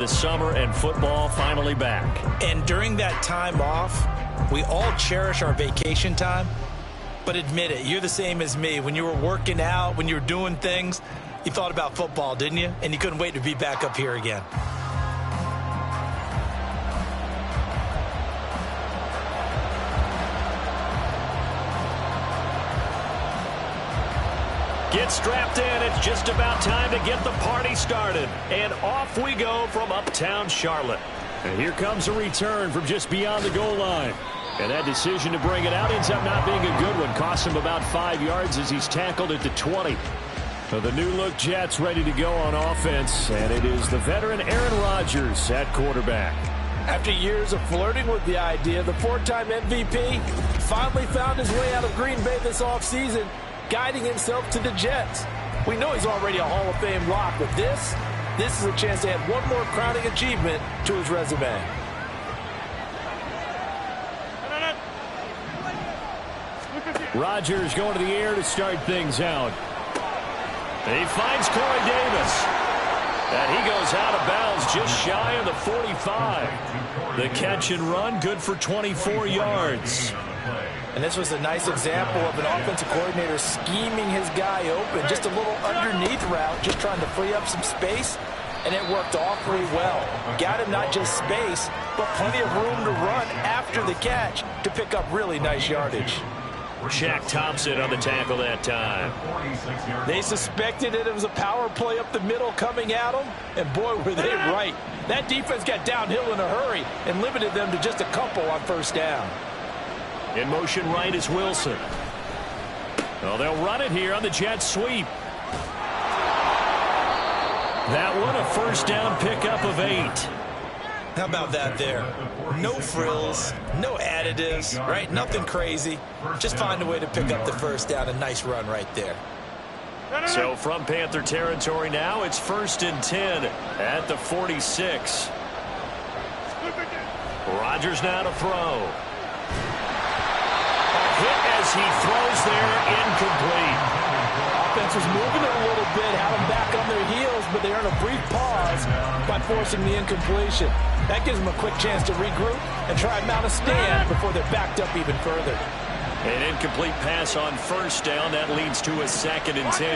This summer and football finally back. And during that time off, we all cherish our vacation time. But admit it, you're the same as me. When you were working out, when you were doing things, you thought about football, didn't you? And you couldn't wait to be back up here again. Get strapped in. It's just about time to get the party started. And off we go from uptown Charlotte. And here comes a return from just beyond the goal line. And that decision to bring it out ends up not being a good one. Costs him about 5 yards as he's tackled at the 20. So the new-look Jets ready to go on offense. And it is the veteran Aaron Rodgers at quarterback. After years of flirting with the idea, the four-time MVP finally found his way out of Green Bay this offseason, guiding himself to the Jets. We know he's already a Hall of Fame lock, but this is a chance to add one more crowning achievement to his resume. Rodgers going to the air to start things out. He finds Corey Davis. And he goes out of bounds just shy of the 45. The catch and run good for 24 yards. And this was a nice example of an offensive coordinator scheming his guy open. Just a little underneath route, just trying to free up some space. And it worked awfully well. Got him not just space, but plenty of room to run after the catch to pick up really nice yardage. Shaq Thompson on the tackle that time. They suspected it was a power play up the middle coming at them, and boy, were they right. That defense got downhill in a hurry and limited them to just a couple on first down. In motion right is Wilson. Well, they'll run it here on the jet sweep. That one a first down pickup of 8. How about that there? No frills, no additives, right? Nothing crazy. Just find a way to pick up the first down. A nice run right there. So from Panther territory now, it's 1st and 10 at the 46. Rodgers now to throw. A hit as he throws there, incomplete. Offense was moving it a little bit, had them back on their heels, but they earned a brief pause by forcing the incompletion. That gives them a quick chance to regroup and try and mount a stand before they're backed up even further. An incomplete pass on first down. That leads to a 2nd and 10.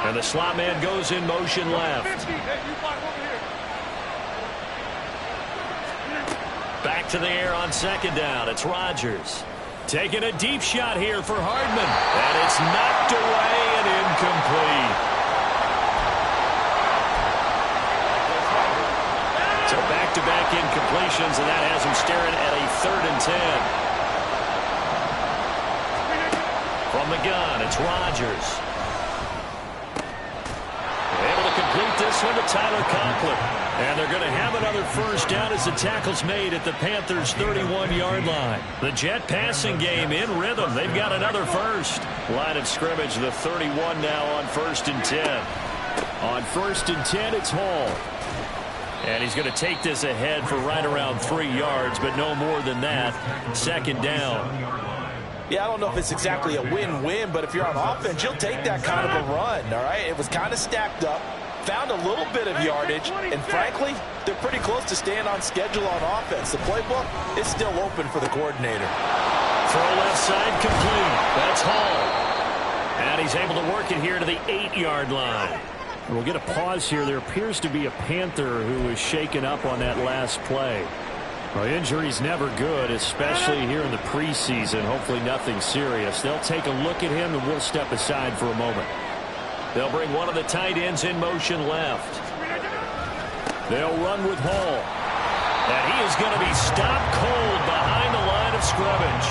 And the slot man goes in motion left. Back to the air on 2nd down. It's Rodgers. Taking a deep shot here for Hardman. And it's knocked away and incomplete. So back-to-back incompletions, and that has him staring at a 3rd and 10. From the gun, it's Rodgers. Able to complete this one to Tyler Conklin. And they're going to have another first down as the tackle's made at the Panthers' 31-yard line. The Jet passing game in rhythm. They've got another first. Line of scrimmage, the 31 now on 1st and 10. On 1st and 10, it's Hall. And he's going to take this ahead for right around 3 yards, but no more than that. 2nd down. Yeah, I don't know if it's exactly a win-win, but if you're on offense, you'll take that kind of a run, all right? It was kind of stacked up. Found a little bit of yardage, and frankly, they're pretty close to staying on schedule on offense. The playbook is still open for the coordinator. Throw left side complete. That's Hall. And he's able to work it here to the 8-yard line. We'll get a pause here. There appears to be a Panther who was shaken up on that last play. Well, injury's never good, especially here in the preseason. Hopefully nothing serious. They'll take a look at him, and we'll step aside for a moment. They'll bring one of the tight ends in motion left. They'll run with Hall. And he is going to be stopped cold behind the line of scrimmage.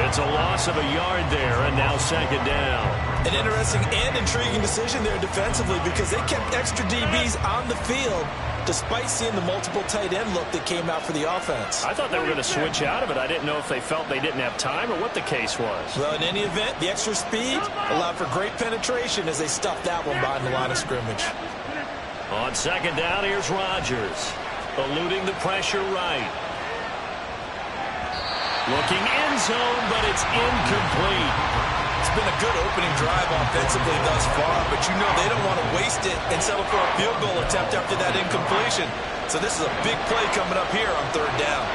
It's a loss of a yard there, and now 2nd down. An interesting and intriguing decision there defensively because they kept extra DBs on the field despite seeing the multiple tight end look that came out for the offense. I thought they were going to switch out of it. I didn't know if they felt they didn't have time or what the case was. Well, in any event, the extra speed allowed for great penetration as they stuffed that one behind the line of scrimmage. On 2nd down, here's Rodgers. Eluding the pressure right. Looking end zone, but it's incomplete. It's been a good opening drive offensively thus far, but you know they don't want to waste it and settle for a field goal attempt after that incompletion. So this is a big play coming up here on third down.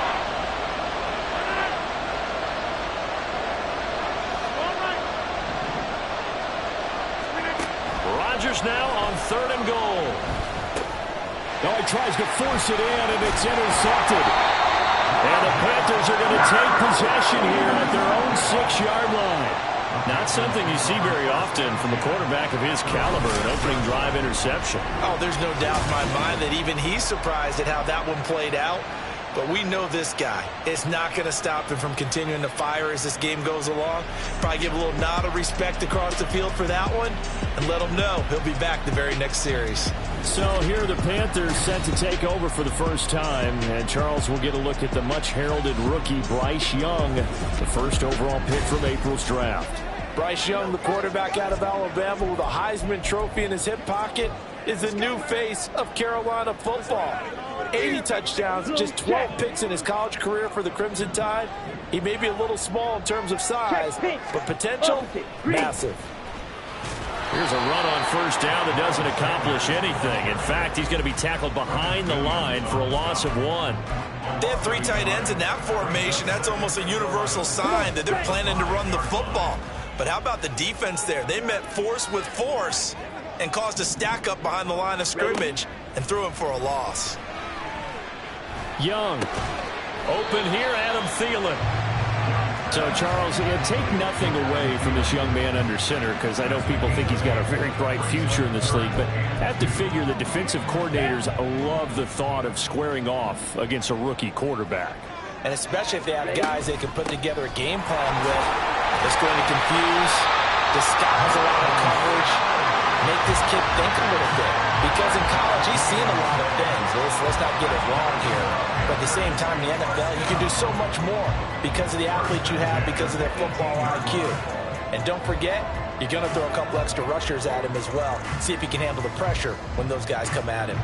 Rodgers now on third and goal. Oh, he tries to force it in, and it's intercepted. And the Panthers are going to take possession here at their own 6-yard line. Not something you see very often from a quarterback of his caliber, an opening drive interception. Oh, there's no doubt in my mind that even he's surprised at how that one played out. But we know this guy is not going to stop him from continuing to fire as this game goes along. Probably give a little nod of respect across the field for that one and let him know he'll be back the very next series. So here are the Panthers set to take over for the first time. And Charles will get a look at the much-heralded rookie Bryce Young, the first overall pick from April's draft. Bryce Young, the quarterback out of Alabama with a Heisman Trophy in his hip pocket, is the new face of Carolina football. 80 touchdowns, just 12 picks in his college career for the Crimson Tide. He may be a little small in terms of size, but potential, massive. Here's a run on first down that doesn't accomplish anything. In fact, he's going to be tackled behind the line for a loss of 1. They have 3 tight ends in that formation. That's almost a universal sign that they're planning to run the football. But how about the defense there? They met force with force and caused a stack up behind the line of scrimmage and threw him for a loss. Young. Open here, Adam Thielen. So, Charles, take nothing away from this young man under center, because I know people think he's got a very bright future in this league, but I have to figure the defensive coordinators love the thought of squaring off against a rookie quarterback. And especially if they have guys they can put together a game plan with that's going to confuse, disguise a lot of coverage, make this kid think a little bit. Because in college, he's seen a lot of things. Let's not get it wrong here. But at the same time, in the NFL, you can do so much more because of the athletes you have, because of their football IQ. And don't forget, you're going to throw a couple extra rushers at him as well. See if he can handle the pressure when those guys come at him.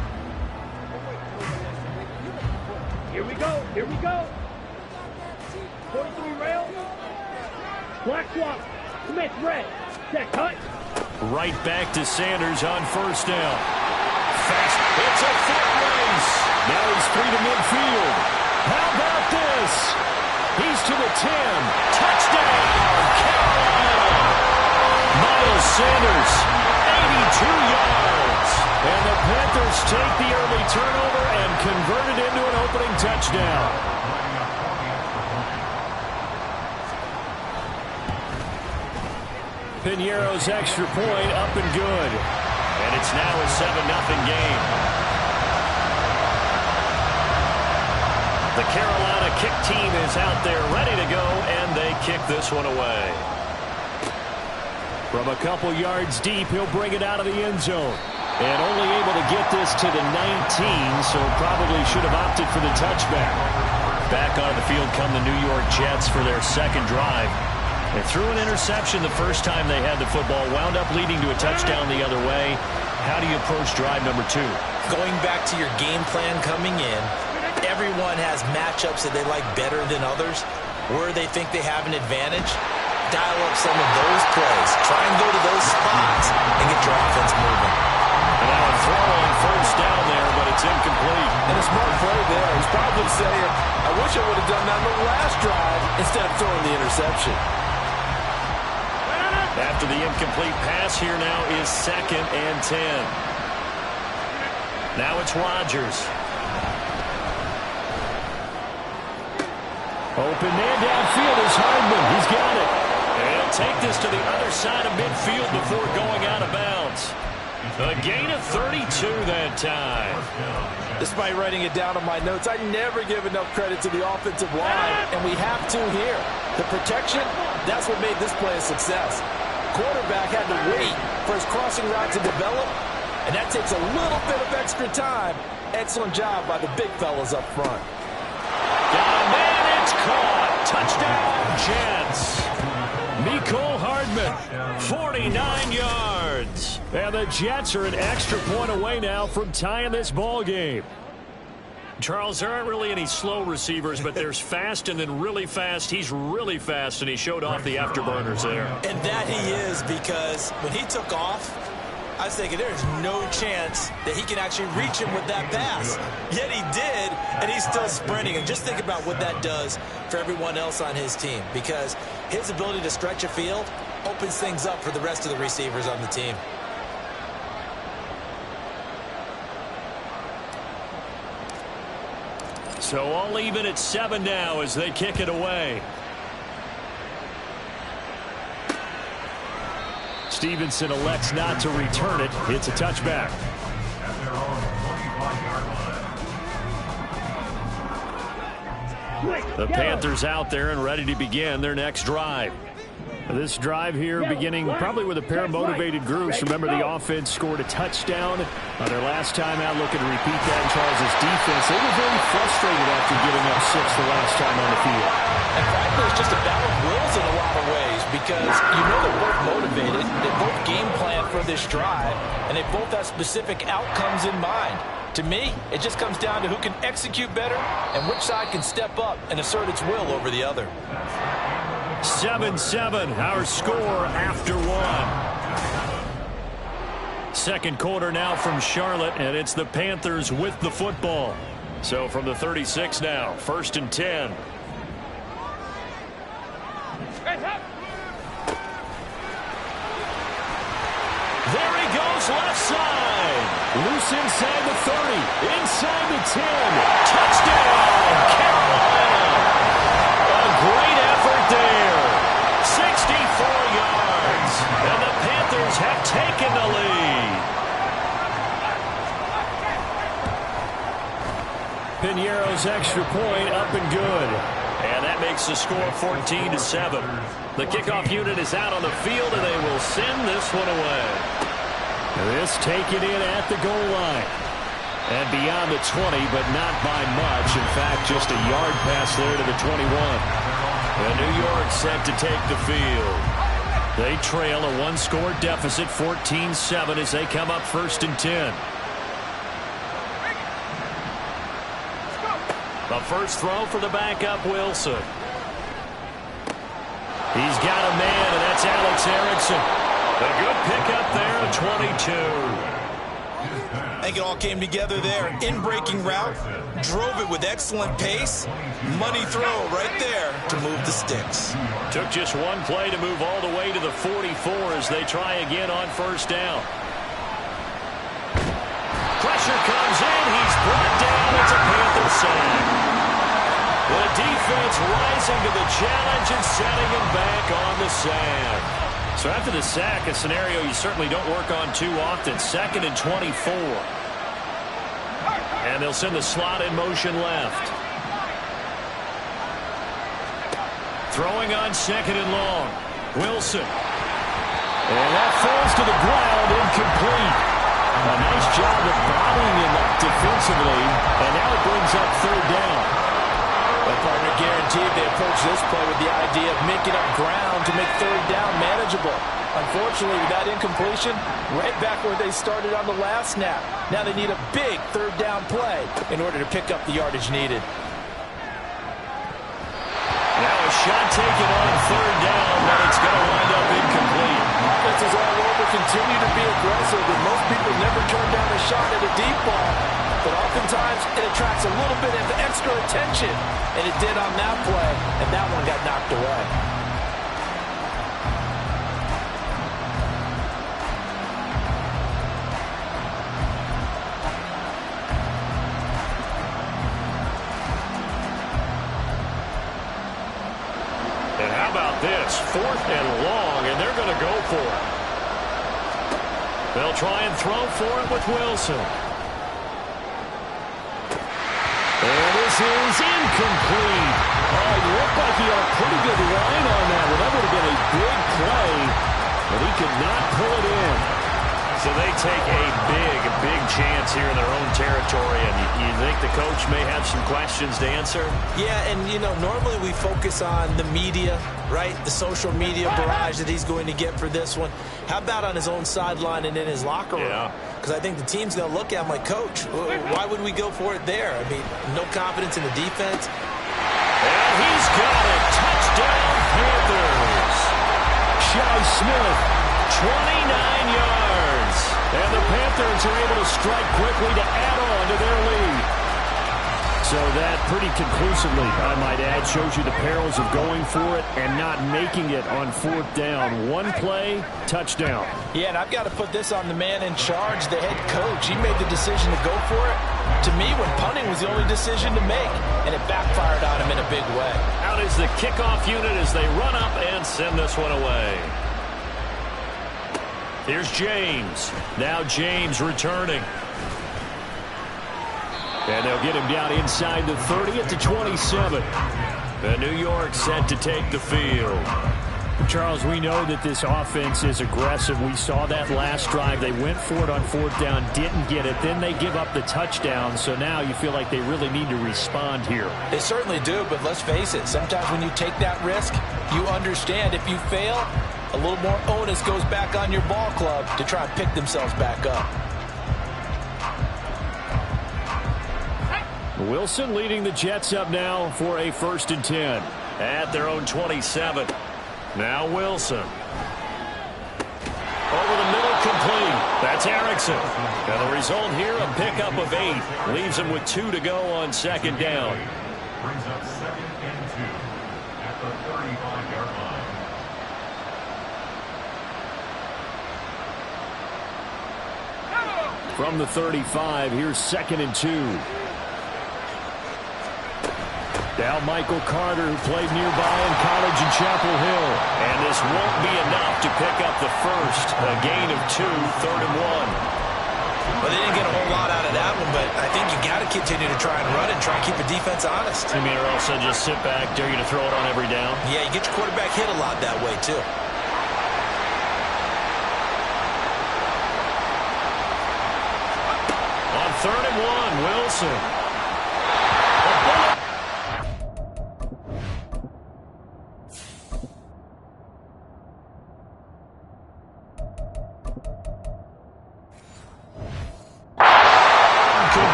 Here we go. Here we go. 43 rail. Black swap. Smith red. Set cut. Right back to Sanders on first down. Fast. It's a foot race. Now he's free to midfield. How about this? He's to the 10. Touchdown, Carolina. Miles Sanders, 82 yards. And the Panthers take the early turnover and convert it into an opening touchdown. Piñeiro's extra point up and good. And it's now a 7-0 game. The Carolina kick team is out there ready to go, and they kick this one away. From a couple yards deep, he'll bring it out of the end zone. And only able to get this to the 19, so probably should have opted for the touchback. Back onto the field come the New York Jets for their second drive. They threw an interception the first time they had the football, wound up leading to a touchdown the other way. How do you approach drive number 2? Going back to your game plan coming in, everyone has matchups that they like better than others. Where they think they have an advantage, dial up some of those plays. Try and go to those spots and get your offense moving. And now a throw on first down there, but it's incomplete. And a smart play there. He's probably saying, I wish I would have done that on the last drive instead of throwing the interception. After the incomplete pass, here now is 2nd and 10. Now it's Rodgers. Open man downfield is Hardman. He's got it. And he'll take this to the other side of midfield before going out of bounds. A gain of 32 that time. Despite writing it down on my notes, I never give enough credit to the offensive line, and we have to here. The protection, that's what made this play a success. Quarterback had to wait for his crossing route to develop, and that takes a little bit of extra time. Excellent job by the big fellas up front. Got a man, it's caught. Touchdown, Jets. Mecole Hardman, 49 yards. And the Jets are an extra point away now from tying this ball game. Charles, there aren't really any slow receivers, but there's fast and then really fast. He's really fast, and he showed off the afterburners there. And that he is, because when he took off, I was thinking there's no chance that he can actually reach him with that pass. Yet he did, and he's still sprinting. And just think about what that does for everyone else on his team, because his ability to stretch a field opens things up for the rest of the receivers on the team. So all even at 7 now as they kick it away. Stevenson elects not to return it. It's a touchback. The Panthers out there and ready to begin their next drive. This drive here beginning probably with a pair of motivated groups. Remember, the offense scored a touchdown on their last time out, looking to repeat that in Charles' defense. They were very frustrated after giving up 6 the last time on the field. And frankly, it's just a battle of wills in a lot of ways, because you know they're both motivated, they both game plan for this drive, and they both have specific outcomes in mind. To me, it just comes down to who can execute better and which side can step up and assert its will over the other. 7-7, our score after 1. Second quarter now from Charlotte, and it's the Panthers with the football. So from the 36 now, 1st and 10. There he goes, left side. Loose inside the 30, inside the 10. Touchdown, Carolina. A great effort there. 64 yards. And the Panthers have taken the lead. Piñeiro's extra point up and good. And that makes the score 14-7. The kickoff unit is out on the field, and they will send this one away. This taken in at the goal line. And beyond the 20, but not by much. In fact, just a yard pass there to the 21. And New York set to take the field. They trail a one-score deficit, 14-7, as they come up 1st and 10. The first throw for the backup, Wilson. He's got a man, and that's Alex Erickson. A good pickup there at 22. I think it all came together there. In-breaking route, drove it with excellent pace. Money throw right there to move the sticks. Took just one play to move all the way to the 44 as they try again on 1st down. Pressure comes in. He's brought down. It's a Panther sack. The defense rising to the challenge and setting him back on the sack. So after the sack, a scenario you certainly don't work on too often. 2nd and 24. And they'll send the slot in motion left. Throwing on 2nd and long. Wilson. And that falls to the ground, incomplete. A nice job of bottling him up defensively. And now it brings up 3rd down. Well, partner, guaranteed they approach this play with the idea of making up ground to make 3rd down manageable. Unfortunately, with that incompletion, right back where they started on the last snap. Now they need a big 3rd down play in order to pick up the yardage needed. Now a shot taken on 3rd down, but it's going to wind up incomplete. Offenses all over continue to be aggressive, and most people never turn down a shot at a deep ball. But oftentimes, it attracts a little bit of extra attention. And it did on that play, and that one got knocked away. And how about this? 4th and long, and they're going to go for it. They'll try and throw for it with Wilson. And this is incomplete. Oh, it looked like he had a pretty good line on that one. That would have been a big play, but he could not pull it in. So they take a big chance here in their own territory, and you think the coach may have some questions to answer? Yeah, and, you know, normally we focus on the media, right? The social media barrage that he's going to get for this one. How about on his own sideline and in his locker room? Yeah. because I think the team's going to look at him like, Coach, why would we go for it there? I mean, no confidence in the defense. And he's got it. Touchdown, Panthers. Shi Smith, 29 yards. And the Panthers are able to strike quickly to add on to their lead. So that pretty conclusively, I might add, shows you the perils of going for it and not making it on fourth down. One play, touchdown. Yeah, and I've got to put this on the man in charge, the head coach. He made the decision to go for it. To me, when punting was the only decision to make, and it backfired on him in a big way. Out is the kickoff unit as they run up and send this one away. Here's James. Now James returning. And they'll get him down inside the 30 at the 27. And New York set to take the field. Charles, we know that this offense is aggressive. We saw that last drive. They went for it on fourth down, didn't get it. Then they give up the touchdown. So now you feel like they really need to respond here. They certainly do, but let's face it. Sometimes when you take that risk, you understand if you fail, a little more onus goes back on your ball club to try and pick themselves back up. Wilson leading the Jets up now for a 1st and 10 at their own 27. Now Wilson. Over the middle, complete. That's Erickson. And the result here, a pickup of 8. Leaves him with 2 to go on 2nd down. Brings up 2nd and 2 at the 35-yard line. From the 35, here's 2nd and 2. Now Michael Carter, who played nearby in college in Chapel Hill. And this won't be enough to pick up the first. A gain of 2, 3rd and 1. Well, they didn't get a whole lot out of that one, but I think you got to continue to try and run and try and keep the defense honest. I mean, or else they'll just sit back, dare you to throw it on every down. Yeah, you get your quarterback hit a lot that way, too. On 3rd and 1, Wilson.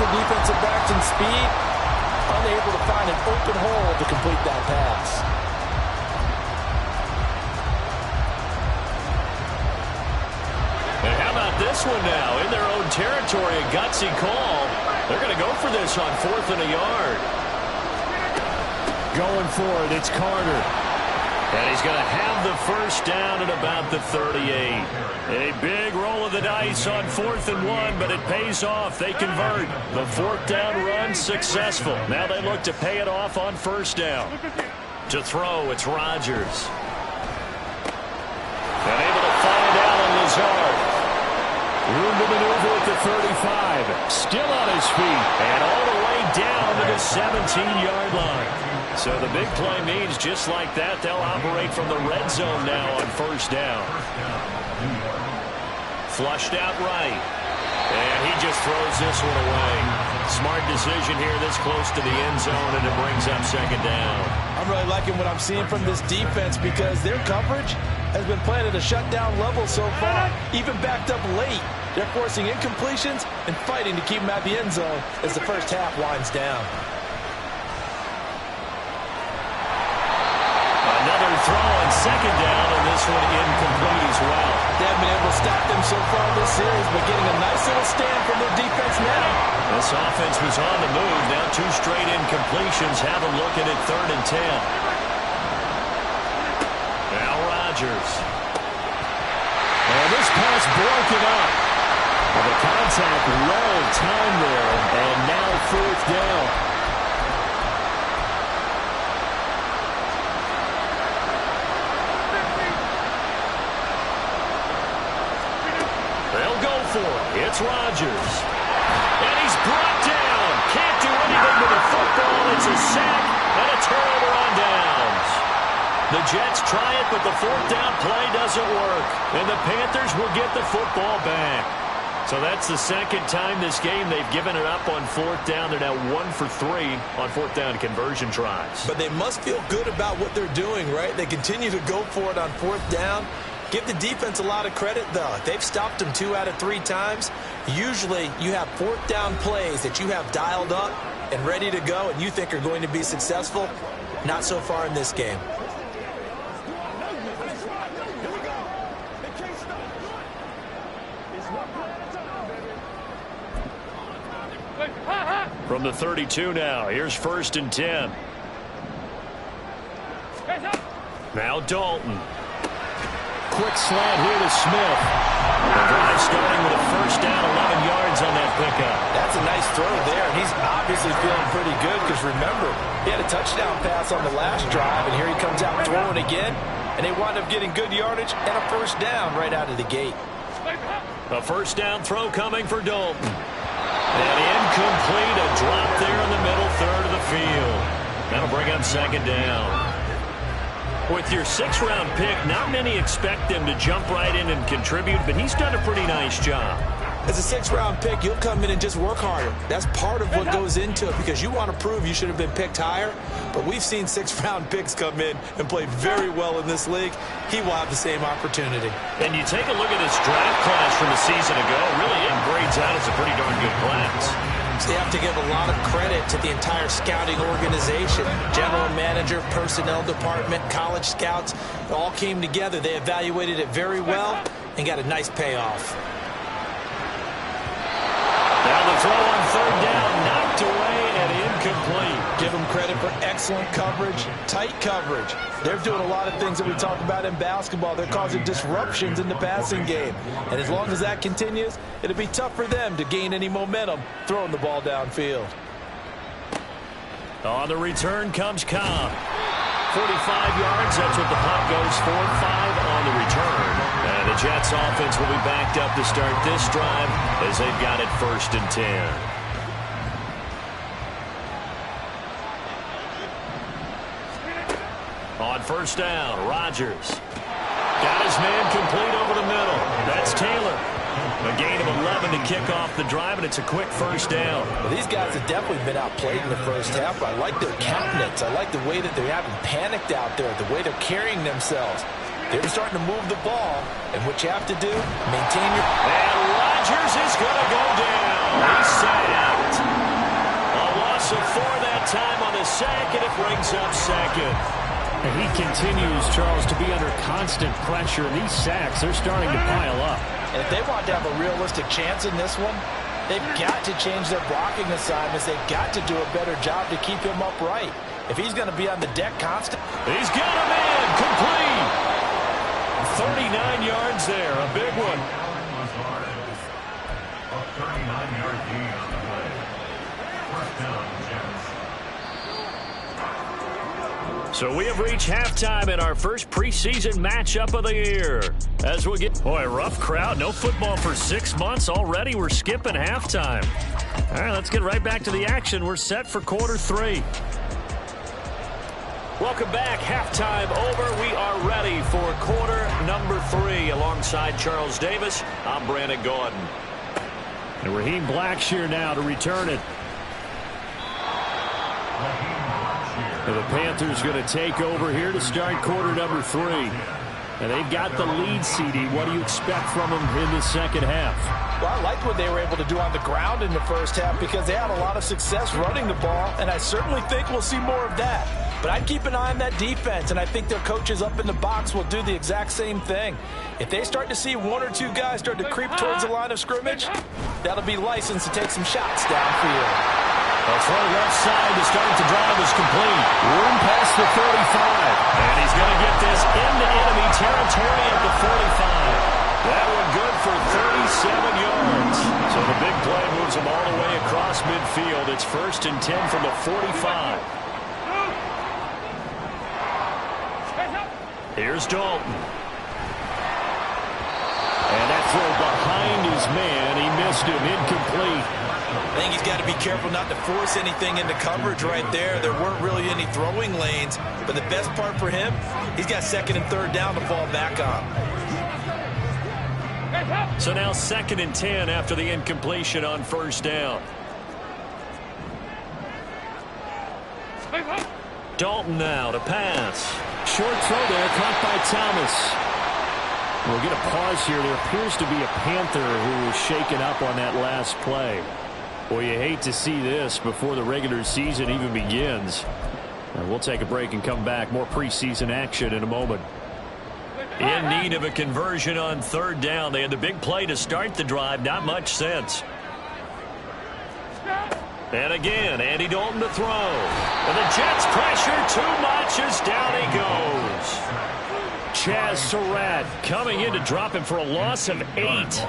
Defensive backs and speed, unable to find an open hole to complete that pass. And how about this one now? In their own territory, a gutsy call. They're going to go for this on 4th and a yard. Going for it, it's Carter. And he's going to have the first down at about the 38. A big roll of the dice on 4th and 1, but it pays off. They convert. The 4th down run successful. Now they look to pay it off on 1st down. To throw, it's Rodgers. And able to find Allen Lazard. Room to maneuver at the 35. Still on his feet. And all the way down to the 17-yard line. So the big play means just like that, they'll operate from the red zone now on 1st down. Flushed out right. And he just throws this one away. Smart decision here this close to the end zone, and it brings up 2nd down. I'm really liking what I'm seeing from this defense because their coverage has been playing at a shutdown level so far, even backed up late. They're forcing incompletions and fighting to keep them at the end zone as the first half winds down. Another throw on 2nd down, and this one incomplete as well. They haven't been able to stop them so far this series, but getting a nice little stand from their defense now. This offense was on the move. Now 2 straight incompletions have them looking at 3rd and 10. Now Rodgers. And this pass broken up. Well, the contact well timed there, and now 4th down. They'll go for it. It's Rodgers. And he's brought down. Can't do anything with the football. It's a sack and a turnover on downs. The Jets try it, but the 4th down play doesn't work. And the Panthers will get the football back. So that's the second time this game they've given it up on fourth down. They're now 1 for 3 on fourth down conversion tries. But they must feel good about what they're doing, right? They continue to go for it on fourth down. Give the defense a lot of credit, though. They've stopped them 2 out of 3 times. Usually you have fourth down plays that you have dialed up and ready to go and you think are going to be successful. Not so far in this game. From the 32 now, here's 1st and 10. Now Dalton. Quick slant here to Smith. The drive starting with a first down, 11 yards on that pickup. That's a nice throw there. He's obviously feeling pretty good because, remember, he had a touchdown pass on the last drive, and here he comes out throwing again, and they wind up getting good yardage and a first down right out of the gate. A first down throw coming for Dalton. And incomplete, a drop there in the middle third of the field. That'll bring up second down. With your 6th-round pick, not many expect him to jump right in and contribute, but he's done a pretty nice job. As a 6th-round pick, you'll come in and just work harder. That's part of what goes into it because you want to prove you should have been picked higher. But we've seen 6th-round picks come in and play very well in this league. He will have the same opportunity. And you take a look at this draft class from a season ago, really it grades out as a pretty darn good class. So they have to give a lot of credit to the entire scouting organization. General manager, personnel department, college scouts, it all came together. They evaluated it very well and got a nice payoff. Now the throw on 3rd down, knocked away and incomplete. Give them credit for excellent coverage, tight coverage. They're doing a lot of things that we talk about in basketball. They're causing disruptions in the passing game. And as long as that continues, it'll be tough for them to gain any momentum throwing the ball downfield. On the return comes Cobb. 45 yards, that's what the punt goes for. 5 on the return. And the Jets offense will be backed up to start this drive as they've got it 1st and 10. On 1st down, Rodgers. Got his man complete over the middle. That's Taylor. A gain of 11 to kick off the drive, and it's a quick first down. Well, these guys have definitely been outplayed in the first half. I like their countenance. I like the way that they haven't panicked out there, the way they're carrying themselves. They're starting to move the ball, and what you have to do, maintain your... And Rodgers is going to go down. He's sacked. A loss of 4 that time on the sack, and it brings up second. And he continues, Charles, to be under constant pressure. These sacks, they're starting to pile up. And if they want to have a realistic chance in this one, they've got to change their blocking assignments. They've got to do a better job to keep him upright. If he's going to be on the deck constant. He's got a man complete. 39 yards there, a big one. A 39-yard gain on the play. First down, Jets. So we have reached halftime in our first preseason matchup of the year. As we get, boy, rough crowd, no football for 6 months already. We're skipping halftime. All right, let's get right back to the action. We're set for quarter 3. Welcome back. Halftime over. We are ready for quarter number 3. Alongside Charles Davis, I'm Brandon Gordon. And Raheem Blackshear now to return it. And the Panthers going to take over here to start quarter number 3. And they've got the lead, CD. What do you expect from them in the second half? Well, I liked what they were able to do on the ground in the first half because they had a lot of success running the ball, and I certainly think we'll see more of that. But I'd keep an eye on that defense, and I think their coaches up in the box will do the exact same thing. If they start to see 1 or 2 guys start to creep towards the line of scrimmage, that'll be licensed to take some shots downfield. The throw left side to start the drive is complete. Room past the 35. And he's going to get this into enemy territory at the 45. That one good for 37 yards. So the big play moves him all the way across midfield. It's 1st and 10 from the 45. Here's Dalton. And that throw behind his man. He missed him. Incomplete. I think he's got to be careful not to force anything into coverage right there. There weren't really any throwing lanes, but the best part for him, he's got 2nd and 3rd down to fall back on. So now 2nd and 10 after the incompletion on first down. Dalton now to pass. Short throw there, caught by Thomas. We'll get a pause here. There appears to be a Panther who was shaken up on that last play. Well, you hate to see this before the regular season even begins. And we'll take a break and come back. More preseason action in a moment. In need of a conversion on 3rd down. They had the big play to start the drive. Not much sense. And again, Andy Dalton to throw. And the Jets pressure too much as down he goes. Chaz Surratt coming in to drop him for a loss of 8.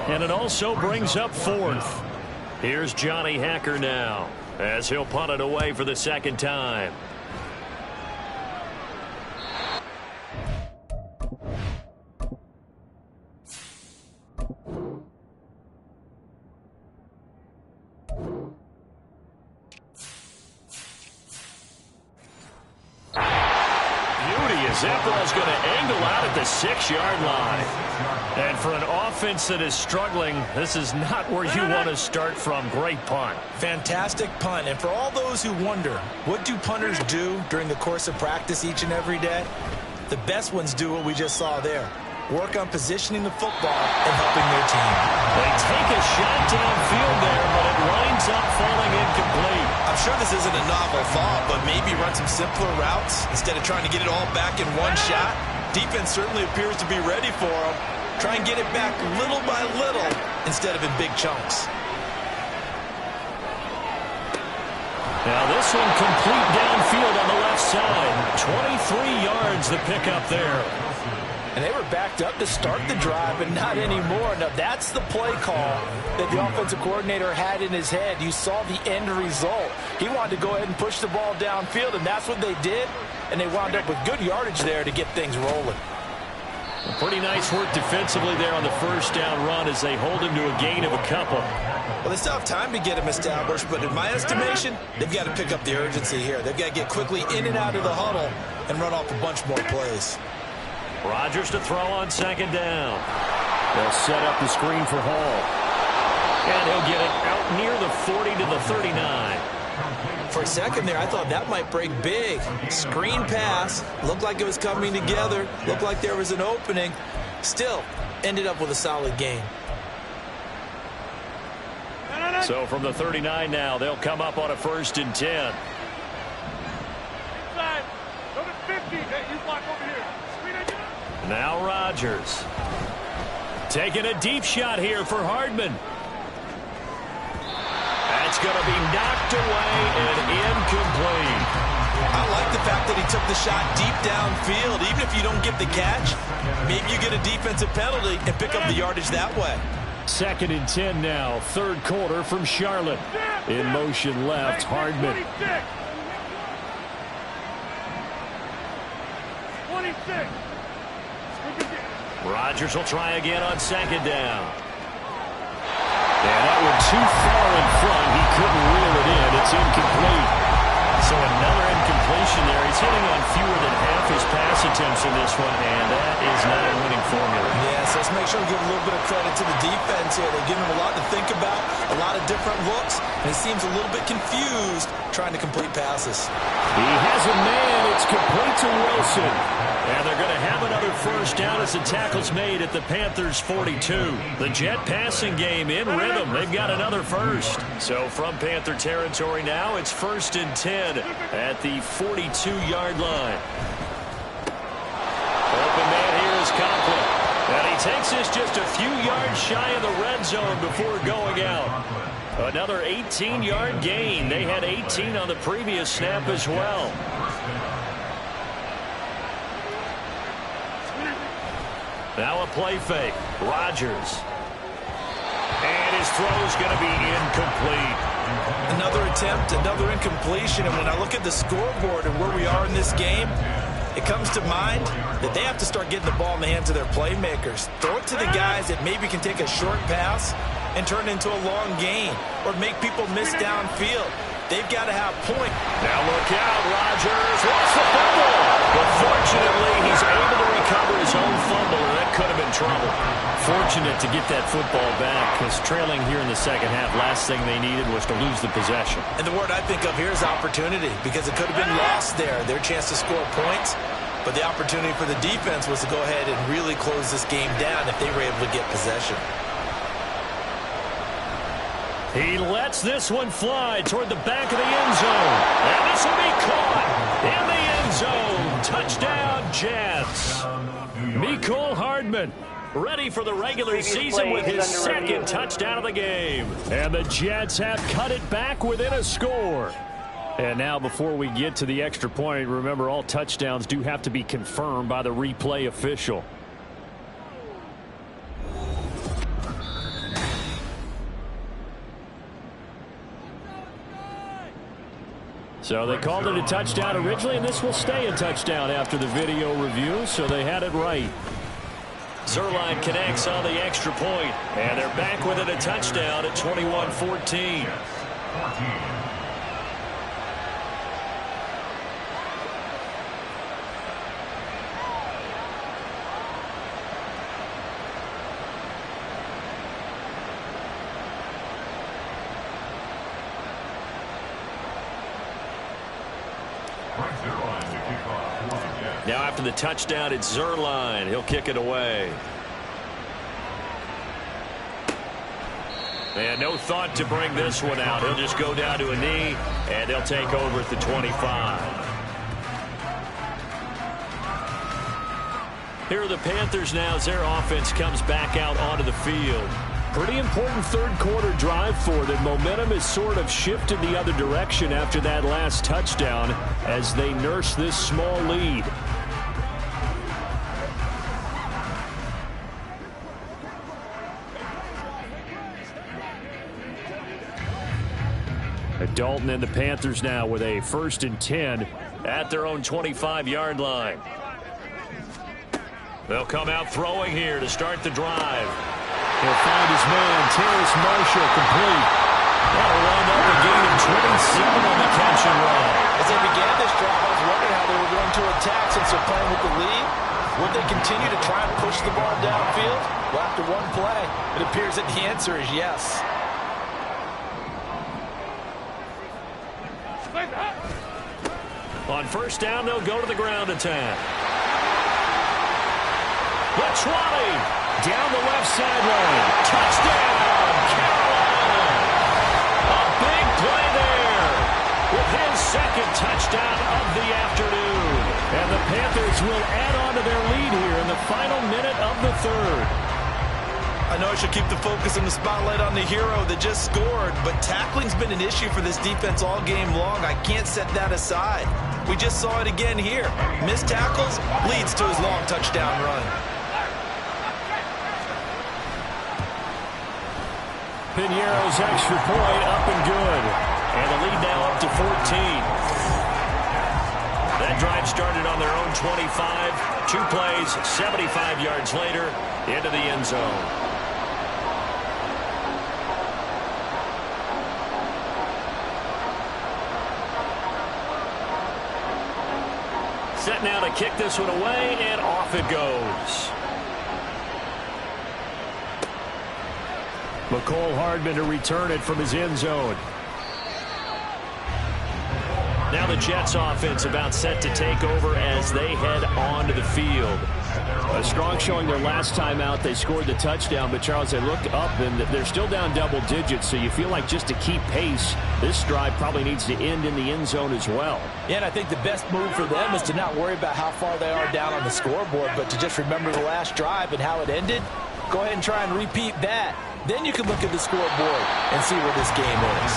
And it also brings up 4th. Here's Johnny Hacker now as he'll punt it away for the 2nd time. That ball's going to angle out at the 6-yard line. And for an offense that is struggling, this is not where you want to start from. Great punt. Fantastic punt. And for all those who wonder, what do punters do during the course of practice each and every day? The best ones do what we just saw there. Work on positioning the football and helping their team. They take a shot downfield there, but it winds up falling incomplete. I'm sure this isn't a novel thought, but maybe run some simpler routes instead of trying to get it all back in one shot. Defense certainly appears to be ready for them. Try and get it back little by little instead of in big chunks. Now this one complete downfield on the left side. 23 yards the pickup there. And they were backed up to start the drive, but not anymore. Now, that's the play call that the offensive coordinator had in his head. You saw the end result. He wanted to go ahead and push the ball downfield, and that's what they did. And they wound up with good yardage there to get things rolling. Pretty nice work defensively there on the 1st down run as they hold him to a gain of a couple. Well, they still have time to get him established, but in my estimation, they've got to pick up the urgency here. They've got to get quickly in and out of the huddle and run off a bunch more plays. Rodgers to throw on 2nd down. They'll set up the screen for Hall. And he'll get it out near the 40 to the 39. For a second there, I thought that might break big. Screen pass. Looked like it was coming together. Looked like there was an opening. Still, ended up with a solid gain. So from the 39 now, they'll come up on a 1st and 10. Now Rodgers. Taking a deep shot here for Hardman. That's going to be knocked away and incomplete. I like the fact that he took the shot deep downfield. Even if you don't get the catch, maybe you get a defensive penalty and pick up the yardage that way. 2nd and 10 now. 3rd quarter from Charlotte. In motion left, Hardman. 26. Rodgers will try again on 2nd down. And that one too far in front. He couldn't reel it in. It's incomplete. So another incompletion there. He's hitting on fewer than half his pass attempts in this one, and that is not a winning formula. Yes, let's make sure we give a little bit of credit to the defense here. They're giving him a lot to think about, a lot of different looks, and he seems a little bit confused trying to complete passes. He has a man. It's complete to Wilson. And they're going to have another 1st down as the tackle's made at the Panthers' 42. The Jet passing game in rhythm. They've got another 1st. So from Panther territory now, it's 1st and 10 at the 42-yard line. Open man here is Conklin. And he takes this just a few yards shy of the red zone before going out. Another 18-yard gain. They had 18 on the previous snap as well. Now a play fake. Rodgers. And his throw's going to be incomplete. Another attempt, another incompletion. And when I look at the scoreboard and where we are in this game, it comes to mind that they have to start getting the ball in the hands of their playmakers. Throw it to the guys that maybe can take a short pass and turn it into a long gain or make people miss downfield. They've got to have point. Now look out, Rodgers lost the fumble. But fortunately, he's able to recover his own fumble, and that could have been trouble. Fortunate to get that football back, because trailing here in the second half, last thing they needed was to lose the possession. And the word I think of here is opportunity, because it could have been lost there, their chance to score points. But the opportunity for the defense was to go ahead and really close this game down if they were able to get possession. He lets this one fly toward the back of the end zone. And this will be caught in the end zone. Touchdown, Jets. Mecole Hardman ready for the regular season with his second touchdown of the game. And the Jets have cut it back within a score. And now before we get to the extra point, remember all touchdowns do have to be confirmed by the replay official. So they called it a touchdown originally, and this will stay a touchdown after the video review, so they had it right. Zuerlein connects on the extra point, and they're back with it a touchdown at 21-14. Now after the touchdown, it's Zuerlein. He'll kick it away. And no thought to bring this one out. He'll just go down to a knee, and they'll take over at the 25. Here are the Panthers now as their offense comes back out onto the field. Pretty important third quarter drive for them. Momentum has sort of shifted the other direction after that last touchdown as they nurse this small lead. Dalton and the Panthers now with a 1st and 10 at their own 25-yard line. They'll come out throwing here to start the drive. He'll find his man, Terrace Marshall, complete. That'll wind up a gain of 27 on the catch and run. As they began this drive, I was wondering how they were going to attack since they're playing with the lead. Would they continue to try and push the ball downfield? Well, after one play, it appears that the answer is yes. On 1st down, they'll go to the ground attack. Latwani down the left sideline. Touchdown, Carolina. A big play there with his second touchdown of the afternoon. And the Panthers will add on to their lead here in the final minute of the third. I know I should keep the focus and the spotlight on the hero that just scored, but tackling's been an issue for this defense all game long. I can't set that aside. We just saw it again here. Missed tackles leads to his long touchdown run. Piñeiro's extra point up and good. And the lead now up to 14. That drive started on their own 25. 2 plays, 75 yards later, into the end zone. Set now to kick this one away, and off it goes. Mecole Hardman to return it from his end zone. Now the Jets offense about set to take over as they head onto the field. A strong showing their last time out. They scored the touchdown, but Charles, they looked up and they're still down double digits, so you feel like just to keep pace, this drive probably needs to end in the end zone as well. Yeah, and I think the best move for them is to not worry about how far they are down on the scoreboard, but to just remember the last drive and how it ended. Go ahead and try and repeat that. Then you can look at the scoreboard and see where this game is.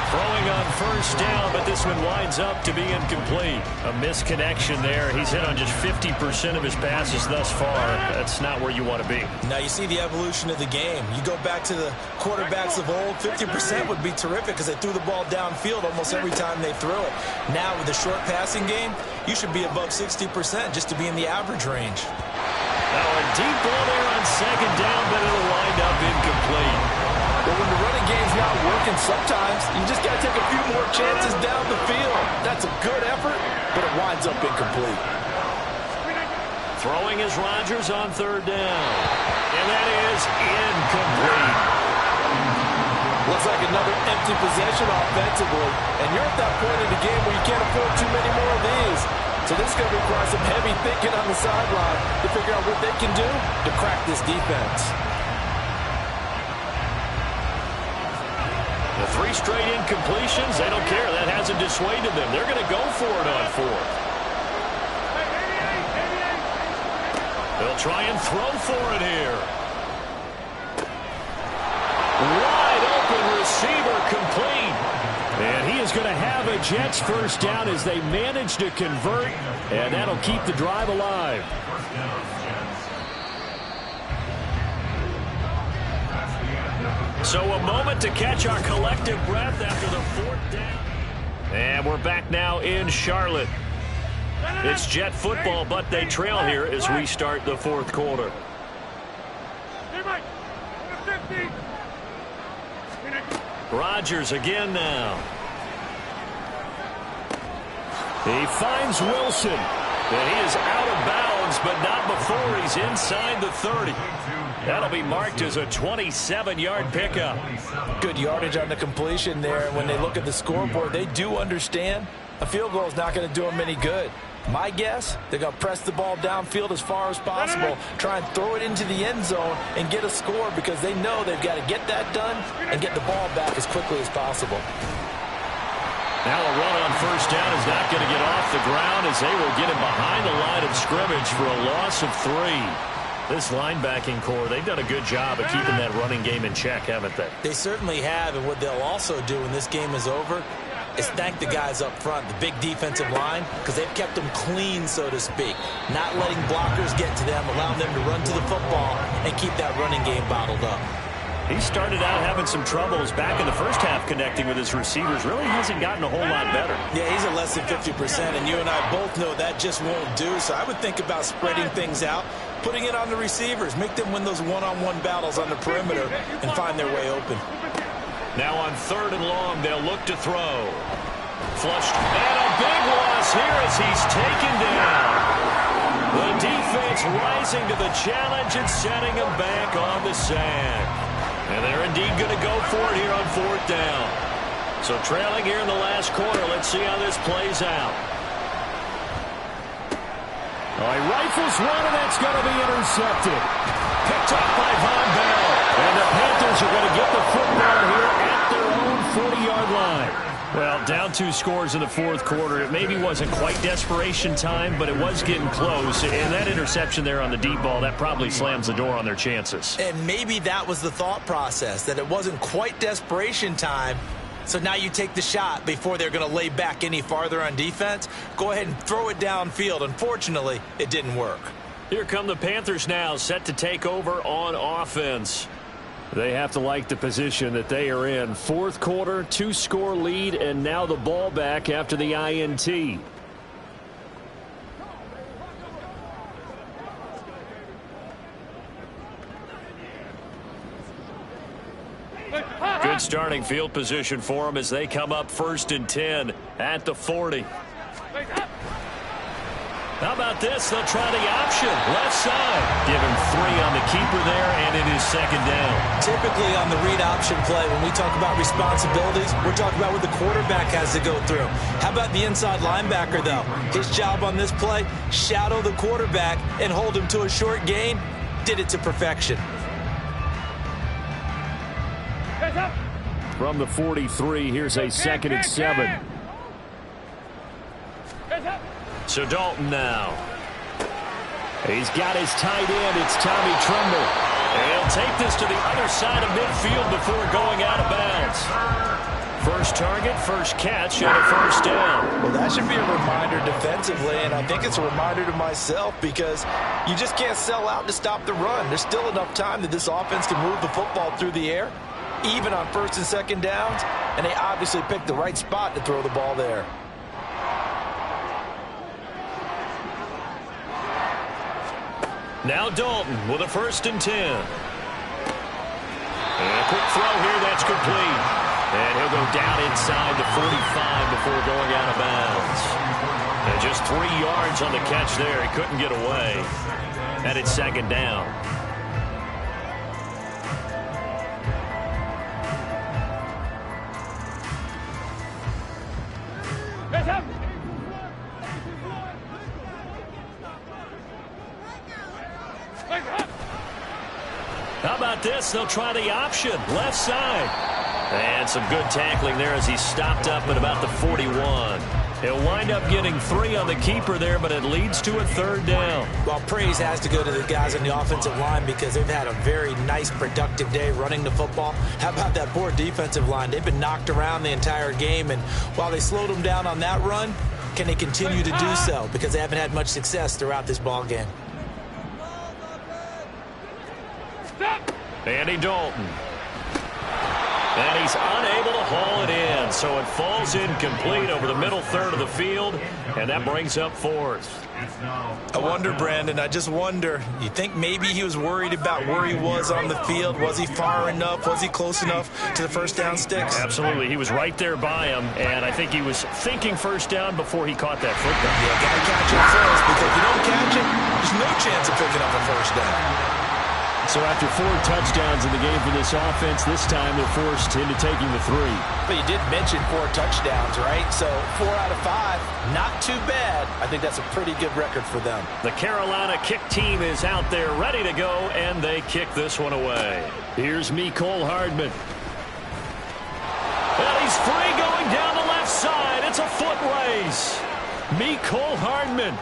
Throwing on 1st down, but this one winds up to be incomplete. A misconnection there. He's hit on just 50% of his passes thus far. That's not where you want to be. Now you see the evolution of the game. You go back to the quarterbacks of old, 50% would be terrific because they threw the ball downfield almost every time they threw it. Now with the short passing game, you should be above 60% just to be in the average range. Now a deep ball there on 2nd down, but it'll wind up incomplete. But when the running game's not working, sometimes you just got to take a few more chances down the field. That's a good effort, but it winds up incomplete. Throwing is Rodgers on third down. And that is incomplete. Looks like another empty possession offensively. And you're at that point in the game where you can't afford too many more of these. So this is going to require some heavy thinking on the sideline to figure out what they can do to crack this defense. The 3 straight incompletions, they don't care. That hasn't dissuaded them. They're going to go for it on 4th. They'll try and throw for it here. Wide open receiver complete. And he is going to have a Jets first down as they manage to convert. And that'll keep the drive alive. So a moment to catch our collective breath after the 4th down. And we're back now in Charlotte. It's Jet football, but they trail here as we start the 4th quarter. Rodgers again now. He finds Wilson. And he is out of bounds, but not before he's inside the 30. That'll be marked as a 27-yard pickup. Good yardage on the completion there. And when they look at the scoreboard, they do understand a field goal is not going to do them any good. My guess, they're going to press the ball downfield as far as possible, try and throw it into the end zone and get a score because they know they've got to get that done and get the ball back as quickly as possible. Now a run on first down is not going to get off the ground as they will get him behind the line of scrimmage for a loss of 3. This linebacking core, they've done a good job of keeping that running game in check, haven't they? They certainly have, and what they'll also do when this game is over is thank the guys up front, the big defensive line, because they've kept them clean, so to speak. Not letting blockers get to them, allowing them to run to the football and keep that running game bottled up. He started out having some troubles back in the first half connecting with his receivers. Really hasn't gotten a whole lot better. Yeah, he's at less than 50%, and you and I both know that just won't do. So I would think about spreading things out, putting it on the receivers, make them win those one-on-one battles on the perimeter and find their way open. Now on 3rd and long, they'll look to throw. Flushed, and a big loss here as he's taken down. The defense rising to the challenge and setting him back on the sack. And they're indeed going to go for it here on 4th down. So trailing here in the last quarter, let's see how this plays out. Oh, he rifles one, and that's going to be intercepted. Picked up by Von Bell. And the Panthers are going to get the football here at their own 40-yard line. Well, down 2 scores in the 4th quarter. It maybe wasn't quite desperation time, but it was getting close. And that interception there on the deep ball, that probably slams the door on their chances. And maybe that was the thought process, that it wasn't quite desperation time. So now you take the shot before they're going to lay back any farther on defense. Go ahead and throw it downfield. Unfortunately, it didn't work. Here come the Panthers now, set to take over on offense. They have to like the position that they are in. 4th quarter, 2-score lead, and now the ball back after the INT. Good starting field position for them as they come up 1st and 10 at the 40. How about this? They'll try the option. Left side. Give him 3 on the keeper there, and it is 2nd down. Typically on the read option play, when we talk about responsibilities, we're talking about what the quarterback has to go through. How about the inside linebacker, though? His job on this play, shadow the quarterback and hold him to a short gain. Did it to perfection. From the 43, here's a 2nd and 7. So Dalton now. He's got his tight end. It's Tommy Tremble. And he'll take this to the other side of midfield before going out of bounds. First target, first catch, and a 1st down. Well, that should be a reminder defensively, and I think it's a reminder to myself because you just can't sell out to stop the run. There's still enough time that this offense can move the football through the air, even on 1st and 2nd downs, and they obviously picked the right spot to throw the ball there. Now Dalton with a 1st and 10. And a quick throw here, that's complete. And he'll go down inside the 45 before going out of bounds. And just 3 yards on the catch there. He couldn't get away. And it's second down. How about this? They'll try the option. Left side. And some good tackling there as he stopped up at about the 41. He'll wind up getting 3 on the keeper there, but it leads to a third down. Well, praise has to go to the guys on the offensive line because they've had a very nice, productive day running the football. How about that poor defensive line? They've been knocked around the entire game, and while they slowed them down on that run, can they continue to do so? Because they haven't had much success throughout this ball game. Andy Dalton. And he's unable to haul it in, so it falls incomplete over the middle third of the field, and that brings up 4th. I wonder, Brandon, I just wonder, you think maybe he was worried about where he was on the field? Was he far enough? Was he close enough to the first down sticks? Absolutely. He was right there by him, and I think he was thinking first down before he caught that football. Yeah, got to catch it first, because if you don't catch it, there's no chance of picking up a first down. So after 4 touchdowns in the game for this offense, this time they're forced into taking the 3. But you did mention 4 touchdowns, right? So 4 out of 5, not too bad. I think that's a pretty good record for them. The Carolina kick team is out there ready to go, and they kick this one away. Here's Mecole Hardman. And he's free going down the left side. It's a foot race. Mecole Hardman.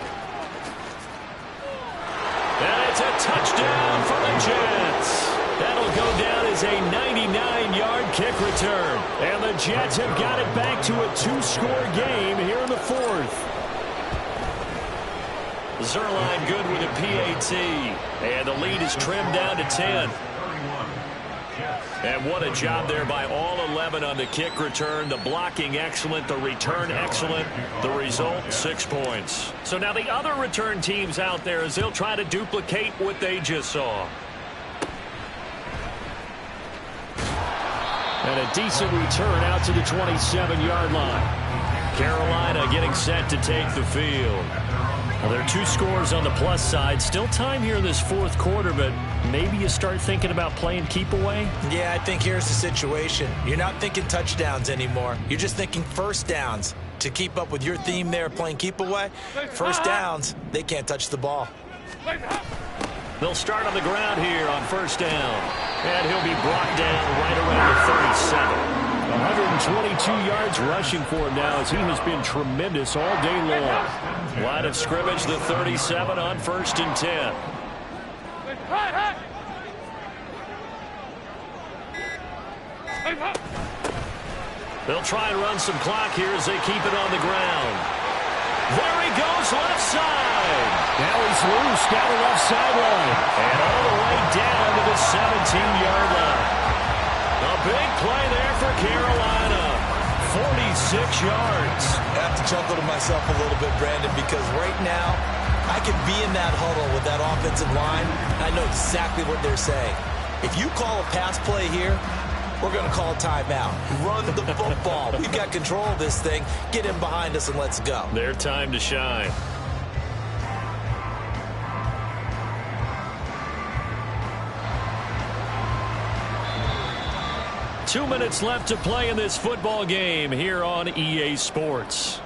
And it's a touchdown for the Jets. That'll go down as a 99-yard kick return. And the Jets have got it back to a 2-score game here in the 4th. Zuerlein good with a PAT. And the lead is trimmed down to 10. And what a job there by all 11 on the kick return. The blocking excellent, the return excellent. The result, 6 points. So now the other return teams out there as they'll try to duplicate what they just saw. And a decent return out to the 27-yard line. Carolina getting set to take the field. Well, there are 2 scores on the plus side. Still time here in this 4th quarter, but maybe you start thinking about playing keep away? Yeah, I think here's the situation. You're not thinking touchdowns anymore. You're just thinking first downs. To keep up with your theme there, playing keep away, first downs, they can't touch the ball. They'll start on the ground here on first down. And he'll be brought down right around the 37. 122 yards rushing for him now as he has been tremendous all day long. Line of scrimmage, the 37 on 1st and 10. They'll try and run some clock here as they keep it on the ground. There he goes, left side. Now he's loose down the left sideline. And all the way down to the 17-yard line. A big play there for Carolina. 46 yards. I have to chuckle to myself a little bit, Brandon, because right now I could be in that huddle with that offensive line. I know exactly what they're saying. If you call a pass play here, we're going to call a timeout. Run the football. We've got control of this thing. Get in behind us and let's go. Their time to shine. Two minutes left to play in this football game here on EA Sports.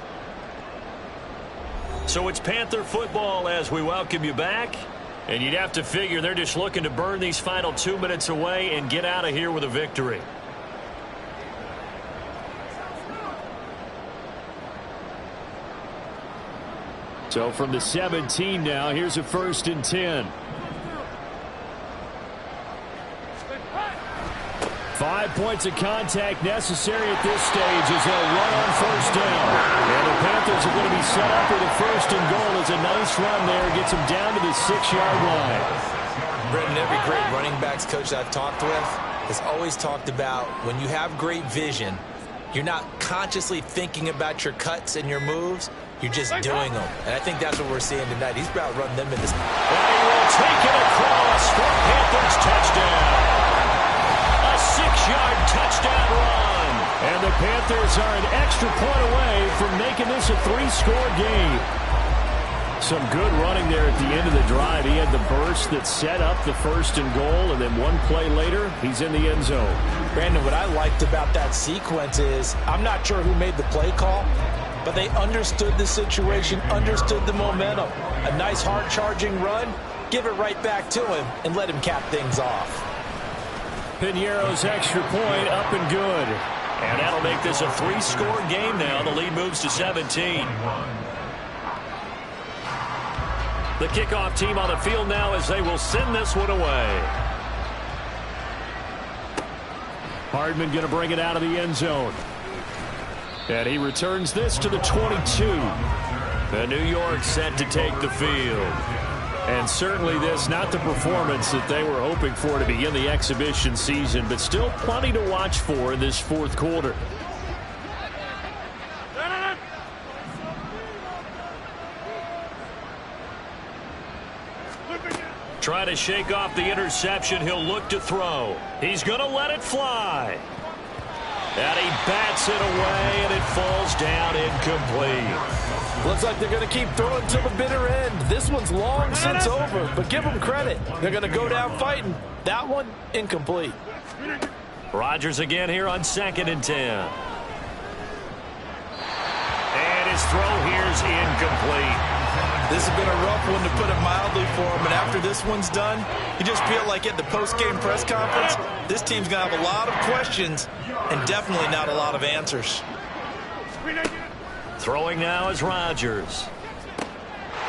So it's Panther football as we welcome you back. And you'd have to figure they're just looking to burn these final 2 minutes away and get out of here with a victory. So from the 17 now, here's a 1st and 10. 5 points of contact necessary at this stage as they'll run on first down. And the Panthers are going to be set up with a 1st and goal as a nice run there. Gets them down to the 6-yard line. Brendan, every great running backs coach I've talked with has always talked about when you have great vision, you're not consciously thinking about your cuts and your moves. You're just doing them. And I think that's what we're seeing tonight. He's about running them in this. And he will take it across for Panthers touchdown. A 6-yard touchdown run. And the Panthers are an extra point away from making this a 3-score game. Some good running there at the end of the drive. He had the burst that set up the 1st and goal, and then one play later, he's in the end zone. Brandon, what I liked about that sequence is I'm not sure who made the play call, but they understood the situation, understood the momentum. A nice hard-charging run, give it right back to him, and let him cap things off. Piñeiro's extra point up and good. And that'll make this a 3-score game now. The lead moves to 17. The kickoff team on the field now as they will send this one away. Hardman going to bring it out of the end zone. And he returns this to the 22. And New York set to take the field. And certainly this not the performance that they were hoping for to begin the exhibition season, but still plenty to watch for in this 4th quarter. Trying to shake off the interception. He'll look to throw. He's going to let it fly. And he bats it away, and it falls down incomplete. Looks like they're going to keep throwing till the bitter end. This one's long since over, but give them credit. They're going to go down fighting. That one, incomplete. Rodgers again here on 2nd and 10. And his throw here's incomplete. This has been a rough one, to put it mildly, for him. And after this one's done, you just feel like at the post-game press conference, this team's going to have a lot of questions and definitely not a lot of answers. Throwing now is Rodgers.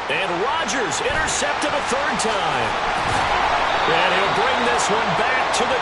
And Rodgers intercepted a 3rd time. And he'll bring this one back to the